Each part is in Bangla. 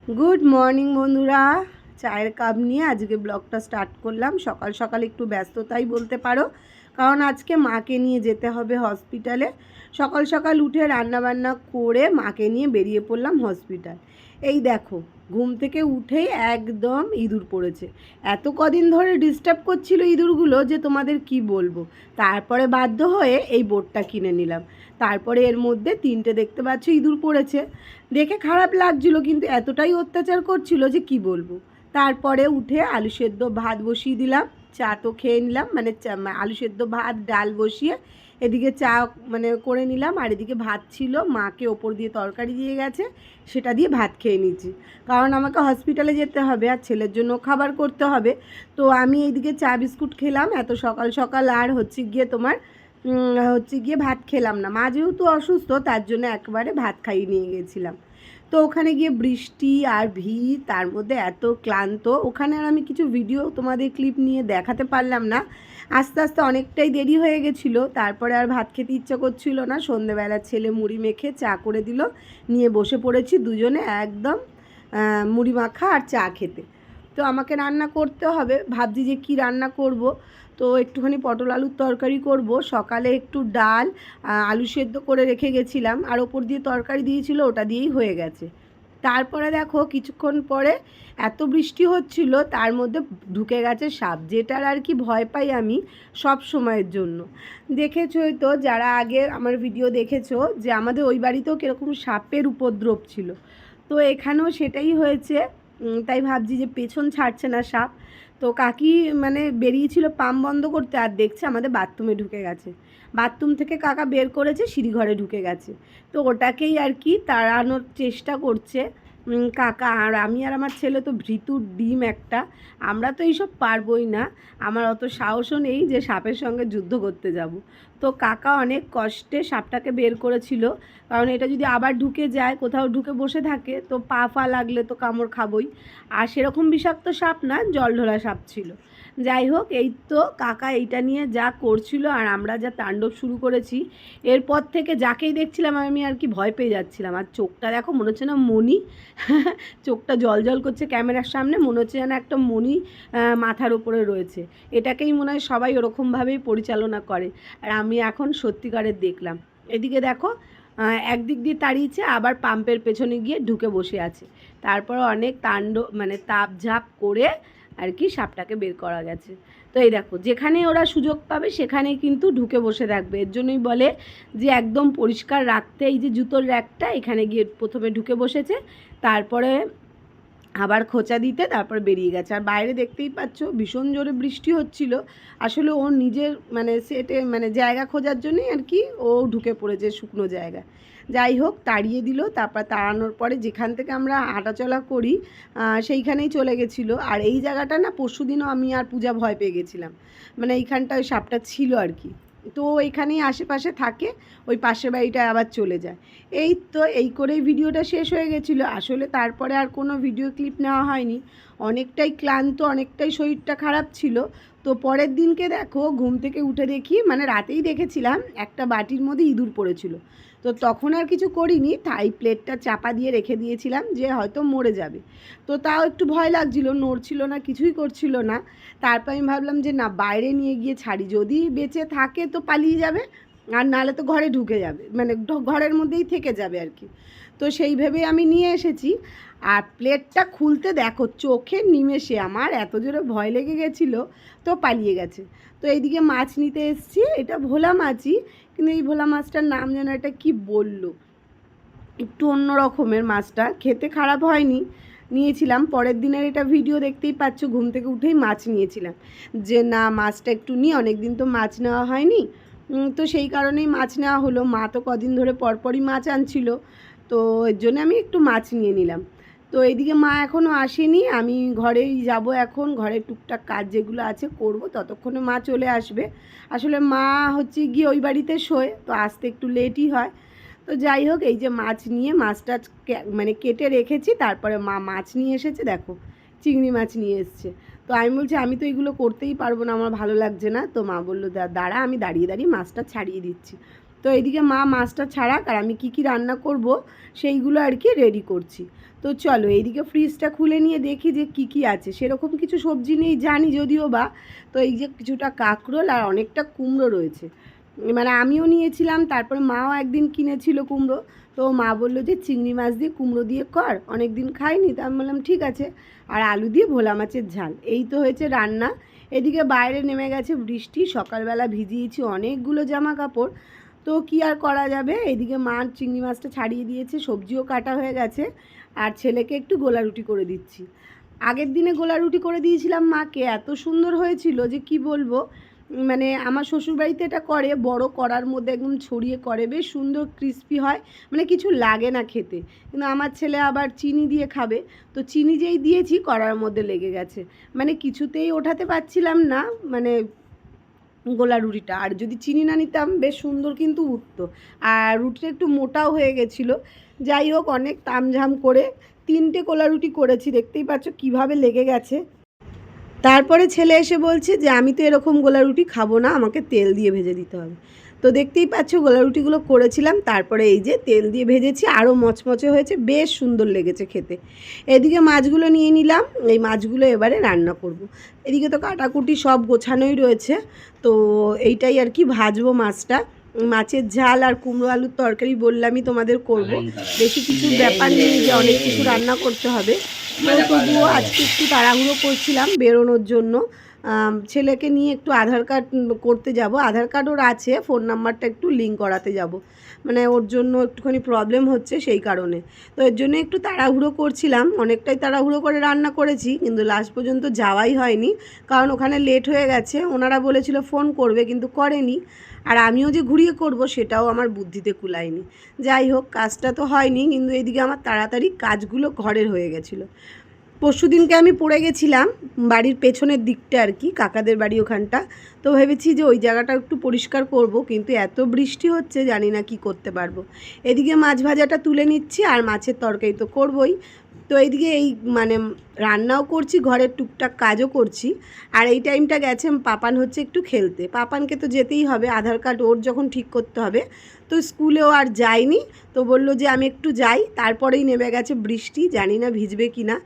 গুড মর্নিং বন্ধুরা, চায়ের কাপ নিয়ে আজকে ব্লগটা স্টার্ট করলাম। সকাল সকাল একটু ব্যস্ততাই বলতে পারো, কারণ আজকে মাকে নিয়ে যেতে হবে হসপিটালে। সকাল সকাল উঠে রান্নাবান্না করে মাকে নিয়ে বেরিয়ে পড়লাম হসপিটাল। এই দেখো, ঘুম থেকে উঠেই একদম ইঁদুর পড়েছে। এত কদিন ধরে ডিস্টার্ব করছিল ইঁদুরগুলো যে তোমাদের কি বলবো। তারপরে বাধ্য হয়ে এই বোর্ডটা কিনে নিলাম। তারপরে এর মধ্যে 3টে দেখতে পাচ্ছ ইঁদুর পড়েছে। দেখে খারাপ লাগছিল, কিন্তু এতটাই অত্যাচার করছিল যে কি বলবো। তারপরে উঠে আলু সেদ্ধ ভাত বসিয়ে দিলাম, চা তো খেয়ে নিলাম, মানে আলু সেদ্ধ ভাত ডাল বসিয়ে এদিকে চা করে নিলাম। আর এদিকে ভাত ছিল, মাকে ওপর দিয়ে তরকারি দিয়ে গেছে, সেটা দিয়ে ভাত খেয়ে নিচ্ছি। কারণ আমাকে হসপিটালে যেতে হবে আর ছেলের জন্য খাবার করতে হবে। তো আমি এইদিকে চা বিস্কুট খেলাম এত সকাল সকাল। আর হচ্ছে গিয়ে ভাত খেলাম না, মা যেহেতু অসুস্থ তার জন্য একবারে ভাত খাইয়ে নিয়ে গেছিলাম। তো ওখানে গিয়ে বৃষ্টি আর ভিড়, তার মধ্যে এত ক্লান্ত, ওখানে আর আমি কিছু ভিডিও তোমাদের ক্লিপ নিয়ে দেখাতে পারলাম না। আস্তে আস্তে অনেকটাই দেরি হয়ে গেছিলো, তারপরে আর ভাত খেতে ইচ্ছা করছিল না। সন্ধেবেলা ছেলে মুড়ি মেখে চা করে দিল, নিয়ে বসে পড়েছি দুজনে একদম মুড়ি মাখা আর চা খেতে। তো আমাকে রান্না করতে হবে, ভাবছি যে কি রান্না করব। তো একটুখানি পটল আলুর তরকারি করব। সকালে একটু ডাল আলু সেদ্ধ করে রেখে গেছিলাম, আর ওপর দিয়ে তরকারি দিয়েছিল, ওটা দিয়েই হয়ে গেছে। তারপরে দেখো কিছুক্ষণ পরে এত বৃষ্টি হচ্ছিল, তার মধ্যে ঢুকে গেছে সাপ, যেটার আর কি ভয় পাই আমি সব সময়ের জন্য। দেখেছোই তো, যারা আগে আমার ভিডিও দেখেছো, যে আমাদের ওই বাড়িতেও কীরকম সাপের উপদ্রব ছিল, তো এখানেও সেটাই হয়েছে। তাই ভাবছি যে পেছন ছাড়ছে না সাপ। তো কাকি বেরিয়েছিল পাম্প বন্ধ করতে, আর দেখছে আমাদের বাথরুমে ঢুকে গেছে। বাথরুম থেকে কাকা বের করেছে, সিঁড়িঘরে ঢুকে গেছে। তো ওটাকেই আর কি তাড়ানোর চেষ্টা করছে কাকা। আর আমি আর আমার ছেলে তো ভীতুর ডিম একটা, আমরা তো এইসব পারবই না। আমার অত সাহসও নেই যে সাপের সঙ্গে যুদ্ধ করতে যাব। তো কাকা অনেক কষ্টে সাপটাকে বের করেছিল, কারণ এটা যদি আবার ঢুকে যায়, কোথাও ঢুকে বসে থাকে, তো পা ফা লাগলে তো কামড় খাবই। আর সেরকম বিষাক্ত সাপ না, জলঢোলা সাপ ছিল। যাই হোক, এই তো কাকা এইটা নিয়ে যা করছিল আর আমরা যা তাণ্ডব শুরু করেছি, এরপর থেকে যাকেই দেখছিলাম আমি আর কি ভয় পেয়ে যাচ্ছিলাম। আর চোখটা দেখো, মনে হচ্ছে না মণি, চোখটা জল জল করছে ক্যামেরার সামনে, মনে হচ্ছে যেন একটা মণি মাথার উপরে রয়েছে। এটাকেই মনে হয় সবাই ওরকমভাবেই পরিচালনা করে। আর আমি এখন সত্যিকারের দেখলাম। এদিকে দেখো, একদিক দিয়ে তাড়িয়েছে, আবার পাম্পের পেছনে গিয়ে ঢুকে বসে আছে। তারপর অনেক তাপ ঝাপ করে আর কি সাপটাকে বের করা গেছে। তো এই দেখো, যেখানে ওরা সুযোগ পাবে সেখানেই কিন্তু ঢুকে বসে থাকবে। এর জন্যই বলে যে একদম পরিষ্কার রাখতে। এই যে জুতোর র্যাকটা, এখানে গিয়ে প্রথমে ঢুকে বসেছে, তারপরে আবার খোঁচা দিতে তারপর বেরিয়ে গেছে। আর বাইরে দেখতেই পাচ্ছ ভীষণ জোরে বৃষ্টি হচ্ছিল। আসলে ও নিজের সেটে জায়গা খোঁজার জন্যই আর কি ও ঢুকে পড়েছে শুকনো জায়গায়। যাই হোক, তাড়িয়ে দিল। তারপর তাড়ানোর পরে যেখান থেকে আমরা হাঁটাচলা করি সেইখানেই চলে গেছিলো। আর এই জায়গাটা না, পরশুদিনও আমি আর পূজা ভয় পেয়ে গেছিলাম, এইখানটায় ওই সাপটা ছিল আর কি। তো এখানেই আশেপাশে থাকে, ওই পাশের বাড়িটায় আবার চলে যায়। এই তো এই করেই ভিডিওটা শেষ হয়ে গেছিলো। আসলে তারপরে আর কোনো ভিডিও ক্লিপ নেওয়া হয়নি, অনেকটাই ক্লান্ত, অনেকটাই শরীরটা খারাপ ছিল। তো পরের দিনকে দেখো, ঘুম থেকে উঠে দেখি, রাতেই দেখেছিলাম একটা বাটির মধ্যে ইঁদুর পড়েছিল। তো তখন আর কিছু করিনি, তাই প্লেটটা চাপা দিয়ে রেখে দিয়েছিলাম যে হয়তো মরে যাবে। তো তাও একটু ভয় লাগছিল, নড়ছিল না, কিছুই করছিল না। তারপর আমি ভাবলাম যে না, বাইরে নিয়ে গিয়ে ছাড়ি, যদি বেঁচে থাকে তো পালিয়ে যাবে, আর নাহলে তো ঘরে ঢুকে যাবে, ঘরের মধ্যেই থেকে যাবে আর কি। তো সেই ভেবে আমি নিয়ে এসেছি। আর প্লেটটা খুলতে দেখো, চোখের নিমেষে আমার এত জোরে ভয় লেগে গেছিলো, তো পালিয়ে গেছে। তো এইদিকে মাছ নিতে এসেছি, এটা ভোলা মাছই, কিন্তু এই ভোলা মাছটার নাম যেন এটা কি বললো, একটু অন্য রকমের মাছটা, খেতে খারাপ হয়নি। নিয়েছিলাম পরের দিনের এটা ভিডিও, দেখতেই পাচ্ছ, ঘুম থেকে উঠেই মাছ নিয়েছিলাম, যে না মাছটা একটু নিই, অনেক দিন তো মাছ নেওয়া হয়নি। তো সেই কারণেই মাছ নেওয়া হলো। মা তো কদিন ধরে পরপরই মাছ আনছিল, তো এর জন্য আমি একটু মাছ নিয়ে নিলাম। তো এইদিকে মা এখনও আসেনি, আমি ঘরেই যাব এখন, ঘরের টুকটাক কাজ যেগুলো আছে করব, ততক্ষণে মা চলে আসবে। আসলে মা হচ্ছে গিয়ে ওই বাড়িতে শোয়, তো আসতে একটু লেটই হয়। তো যাই হোক, এই যে মাছ নিয়ে মাছটা কেটে রেখেছি, তারপরে মা মাছ নিয়ে এসেছে, দেখো চিংড়ি মাছ নিয়ে এসছে। তো আমি বলছি আমি তো এগুলো করতেই পারবো না, আমার ভালো লাগছে না। তো মা বললো দাঁড়া, আমি দাঁড়িয়ে দাঁড়িয়ে মাছটা ছাড়িয়ে দিচ্ছি। তো তো এইদিকে মা মাছটা ছাড়াক আর আমি কি রান্না করব সেইগুলো আর কি রেডি করছি। তো চলো এইদিকে ফ্রিজটা খুলে নিয়ে দেখি যে কি আছে। সেরকম কিছু সবজি নেই জানি যদিও বা, তো এই যে কিছুটা কাঁকরোল আর অনেকটা কুমড়ো রয়েছে, মানে আমিও নিয়েছিলাম, তারপরে মাও একদিন কিনেছিল কুমড়ো। তো মা বললো যে চিংড়ি মাছ দিয়ে কুমড়ো দিয়ে কর, অনেক দিন খাইনি। তো আমি বললাম ঠিক আছে, আর আলু দিয়ে ভোলা মাছের ঝাল, এই তো হয়েছে রান্না। এদিকে বাইরে নেমে গেছে বৃষ্টি, সকালবেলা ভিজিয়েছি অনেকগুলো জামা কাপড়, তো কি আর করা যাবে। এদিকে মা চিংড়ি মাছটা ছাড়িয়ে দিয়েছে, সবজিও কাটা হয়ে গেছে, আর ছেলেকে একটু গোলা রুটি করে দিচ্ছি। আগের দিনে গোলা রুটি করে দিয়েছিলাম মাকে, এত সুন্দর হয়েছিল যে কি বলবো। মানে আমার শ্বশুরবাড়িতে এটা করে, বড় কড়ার মধ্যে একদম ছড়িয়ে করে, বেশ সুন্দর ক্রিস্পি হয়, মানে কিছু লাগে না খেতে। কিন্তু আমার ছেলে আবার চিনি দিয়ে খাবে, তো চিনি যেই দিয়েছি কড়ার মধ্যে লেগে গেছে, মানে কিছুতেই ওঠাতে পারছিলাম না, মানে গোলা রুটিটা। আর যদি চিনি না নিতাম বেশ সুন্দর কিন্তু উঠতো, আর রুটিটা একটু মোটাও হয়ে গেছিলো। যাই হোক, অনেক তামঝাম করে 3টে গোলা রুটি করেছি, দেখতেই পাচ্ছ কিভাবে লেগে গেছে। তারপরে ছেলে এসে বলছে যে আমি তো এরকম গোলা রুটি খাবো না, আমাকে তেল দিয়ে ভেজে দিতে হবে। তো দেখতেই পাচ্ছ গোলা রুটিগুলো করেছিলাম, তারপরে এই যে তেল দিয়ে ভেজেছি, আরও মচমচে হয়েছে, বেশ সুন্দর লেগেছে খেতে। এদিকে মাছগুলো নিয়ে নিলাম, এই মাছগুলো এবারে রান্না করব। এদিকে তো কাটাকুটি সব গোছানোই রয়েছে, তো এইটাই আর কি ভাজবো মাছটা। মাছের ঝাল আর কুমড়ো আলুর তরকারি বললামই তোমাদের করব, বেশি কিছু ব্যাপার নেই যে অনেক কিছু রান্না করতে হবে। তো তবুও আজকে একটু তাড়াহুড়ো করছিলাম বেরোনোর জন্য, ছেলেকে নিয়ে একটু আধার কার্ড করতে যাব। আধার কার্ড ওর আছে, ফোন নাম্বারটা একটু লিঙ্ক করাতে যাব, মানে ওর জন্য একটুখানি প্রবলেম হচ্ছে সেই কারণে। তো এর জন্য একটু তাড়াহুড়ো করছিলাম, অনেকটাই তাড়াহুড়ো করে রান্না করেছি, কিন্তু লাস্ট পর্যন্ত যাওয়াই হয়নি, কারণ ওখানে লেট হয়ে গেছে। ওনারা বলেছিল ফোন করবে, কিন্তু করেনি। আর আমিও যে ঘুরিয়ে করব সেটাও আমার বুদ্ধিতে কুলায়নি। যাই হোক, কাজটা তো হয়নি, কিন্তু এদিকে আমার তাড়াতাড়ি কাজগুলো ঘরের হয়ে গেছিলো। পরশু দিনকে আমি পড়ে গেছিলাম বাড়ির পেছনের দিকটা আর কি, কাকাদের বাড়ি ওখানটা। তো ভেবেছি যে ওই জায়গাটা একটু পরিষ্কার করব, কিন্তু এত বৃষ্টি হচ্ছে জানি না কি করতে পারবো। এদিকে মাছ ভাজাটা তুলে নিচ্ছি, আর মাছের তরকারি তো করবই। তো এইদিকে এই মানে রান্নাও করছি, ঘরের টুকটাক কাজও করছি। আর এই টাইমটা গেছে পাপান হচ্ছে একটু খেলতে, পাপানকে তো যেতেই হবে, আধার কার্ড ওর যখন ঠিক করতে হবে। তো স্কুলেও আর যায়নি, তো বলল যে আমি একটু যাই, তারপরেই নেমে গেছে বৃষ্টি, জানি না ভিজবে কি না।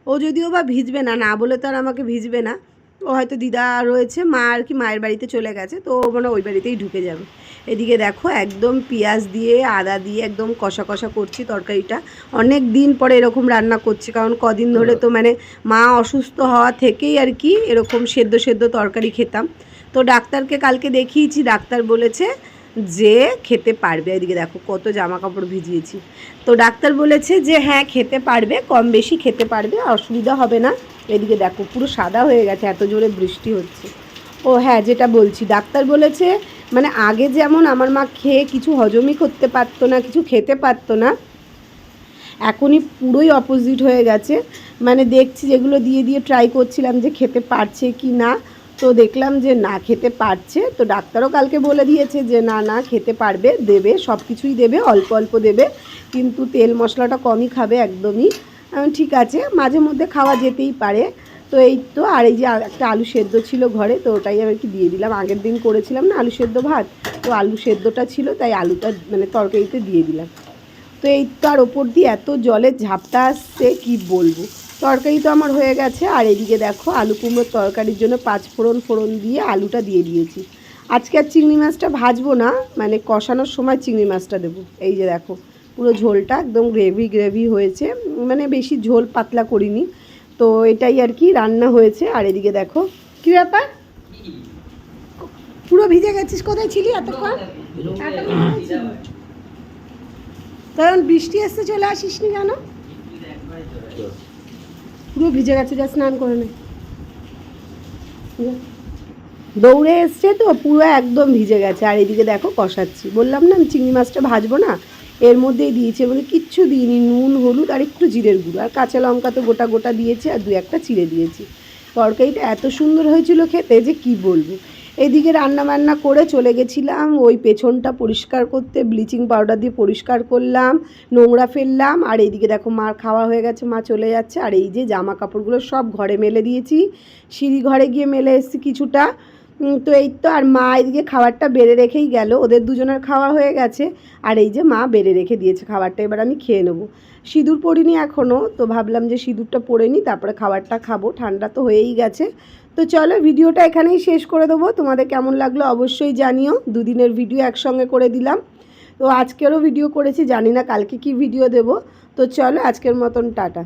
ও যদিও বা ভিজবে না, না বলে তো আর আমাকে ভিজবে না। ও হয়তো দিদা রয়েছে, মা আর কি মায়ের বাড়িতে চলে গেছে, তো ও মানে ওই বাড়িতেই ঢুকে যাবে। এদিকে দেখো একদম পেঁয়াজ দিয়ে আদা দিয়ে একদম কষা কষা করছি তরকারিটা। অনেক দিন পরে এরকম রান্না করছি, কারণ কদিন ধরে তো মানে মা অসুস্থ হওয়া থেকেই আর কি এরকম সেদ্ধ সেদ্ধ তরকারি খেতাম। তো ডাক্তারকে কালকে দেখিয়েছি, ডাক্তার বলেছে যে খেতে পারবে। এদিকে দেখো কত জামা কাপড় ভিজিয়েছি, তো ডাক্তার বলেছে যে হ্যাঁ খেতে পারবে, কম বেশি খেতে পারবে, অসুবিধা হবে না। এদিকে দেখো পুরো সাদা হয়ে গেছে, এত জোরে বৃষ্টি হচ্ছে। ও হ্যাঁ, যেটা বলছি, ডাক্তার বলেছে মানে আগে যেমন আমার মা খেয়ে কিছু হজমই করতে পারতো না, কিছু খেতে পারতো না, এখনই পুরোই অপোজিট হয়ে গেছে। মানে দেখছি যেগুলো দিয়ে দিয়ে ট্রাই করছিলাম যে খেতে পারছে কি না, তো দেখলাম যে না খেতে পারছে। তো ডাক্তারও কালকে বলে দিয়েছে যে না না খেতে পারবে, দেবে, সব কিছুই দেবে, অল্প অল্প দেবে, কিন্তু তেল মশলাটা কমই খাবে একদমই। ঠিক আছে, মাঝে মধ্যে খাওয়া যেতেই পারে। তো এই তো, আর এই যে একটা আলু সেদ্ধ ছিল ঘরে, তো ওটাই আমি কি দিয়ে দিলাম, আগের দিন করেছিলাম না আলু সেদ্ধ ভাত, তো আলু সেদ্ধটা ছিল তাই আলুটা মানে তরকারিতে দিয়ে দিলাম। তো এই তার ওপর দিয়ে এত জলের ঝাপটা আসছে কি বলবো। তরকারি তো আমার হয়ে গেছে, আর এদিকে দেখো আলু কুমড়োর তরকারির জন্য 5 ফোড়ন দিয়ে আলুটা দিয়ে দিয়েছি। আজকে আর চিংড়ি মাছটা ভাজবো না, মানে কষানোর সময় চিংড়ি মাছটা দেবো। এই যে দেখো পুরো ঝোলটা একদম গ্রেভি হয়েছে, মানে বেশি ঝোল পাতলা করিনি। তো এটাই আর কি রান্না হয়েছে। আর এদিকে দেখো কী ব্যাপার, পুরো ভিজে গেছিস, কোথায় ছিলি এতক্ষণ? কারণ বৃষ্টি আসতে চলে আসিস নি কেন? পুরো ভিজে গেছে, যা স্নান করে নে। দৌড়ে এসছে তো পুরো একদম ভিজে গেছে। আর এদিকে দেখো কষাচ্ছি, বললাম না আমি চিংড়ি মাছটা ভাজবো না, এর মধ্যেই দিয়েছে বলে কিচ্ছু দিইনি, নুন হলুদ আর একটু জিরের গুঁড়ো আর কাঁচা লঙ্কা তো গোটা গোটা দিয়েছি, আর 2-1টা চিড়ে দিয়েছি। তরকারিটা এত সুন্দর হয়েছিল খেতে যে কি বলবো। এদিকে রান্না বান্না করে চলে গেছিলাম ওই পেছনটা পরিষ্কার করতে, ব্লিচিং পাউডার দিয়ে পরিষ্কার করলাম, নোংরা ফেললাম। আর এইদিকে দেখো মার খাওয়া হয়ে গেছে, মা চলে যাচ্ছে। আর এই যে জামা কাপড়গুলো সব ঘরে মেলে দিয়েছি, সিঁড়ি ঘরে গিয়ে মেলে এসেছি কিছুটা, তো এই তো, আর মা এদিকে খাবারটা বেড়ে রেখেই গেল, ওদের দুজনের খাওয়া হয়ে গেছে। আর এই যে মা বেড়ে রেখে দিয়েছে খাবারটা, এবার আমি খেয়ে নেবো। সিঁদুর পরিনি এখনও, তো ভাবলাম যে সিঁদুরটা পরে নিই, তারপরে খাবারটা খাবো, ঠান্ডা তো হয়েই গেছে। তো চলো ভিডিওটা এখানেই শেষ করে দেবো। তোমাদের কেমন লাগলো অবশ্যই জানিও, দুদিনের ভিডিও একসঙ্গে করে দিলাম। তো আজকেরও ভিডিও করেছি, জানি না কালকে কি ভিডিও দেব। তো চলো আজকের মতন টাটা।